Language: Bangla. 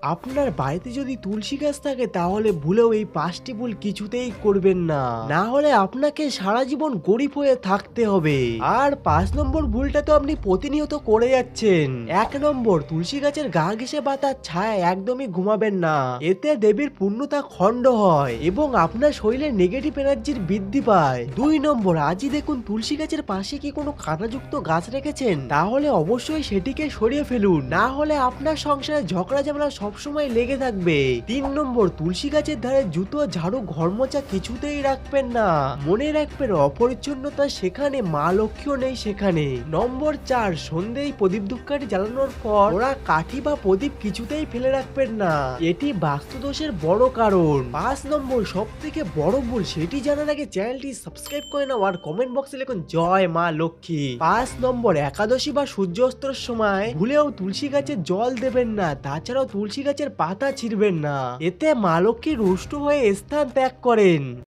আপনার বাড়িতে যদি তুলসী গাছ থাকে তাহলে ভুলেও এই 5টি ভুল কিছুতেই করবেন না, না হলে আপনাকে সারা জীবন গরিব হয়ে থাকতে হবে। আর 5 নম্বর ভুলটা তো আপনি প্রতিনিয়ত করে যাচ্ছেন। 1 নম্বর, তুলসী গাছের গা ঘেঁষে পাতার ছায়া একদমই ঘুমাবেন না, এতে দেবীর পূর্ণতা খণ্ড হয় এবং আপনার শরীরে নেগেটিভ এনার্জির বৃদ্ধি পায়। 2 নম্বর, আজই দেখুন তুলসী গাছের পাশে কি কোনো কাঁটাযুক্ত গাছ রেখেছেন, তাহলে অবশ্যই সেটিকে সরিয়ে ফেলুন, না হলে আপনার সংসারে ঝগড়া ঝামেলা সবসময় লেগে থাকবে। 3 নম্বর, তুলসী গাছের ধারে জুতো, ঝাড়ু, ঘর মোছা কিছুতেই রাখবেন না, মনে রাখবেন অপরিচ্ছন্নতা সেখানে মা লক্ষ্মীও নেই সেখানে। নম্বর 4, সন্ধ্যেয় প্রদীপ ধূপকাঠি জ্বালানোর পর ওরা কাঠি বা প্রদীপ কিছুতেই ফেলে রাখবেন না, এটি বাস্তুদোষের বড় কারণ। 5 নম্বর, সব থেকে বড় ভুল সেটি জানার আগে চ্যানেলটি সাবস্ক্রাইব করে নাও আর কমেন্ট বক্সে লিখুন জয় মা লক্ষ্মী। 5 নম্বর, একাদশী বা সূর্যাস্তর সময় ভুলেও তুলসী গাছে জল দেবেন না, তাছাড়াও তুলসী গাছের পাতা ছিঁড়বেন না, এতে মা লক্ষ্মী রুষ্ট হয়ে স্থান ত্যাগ করেন।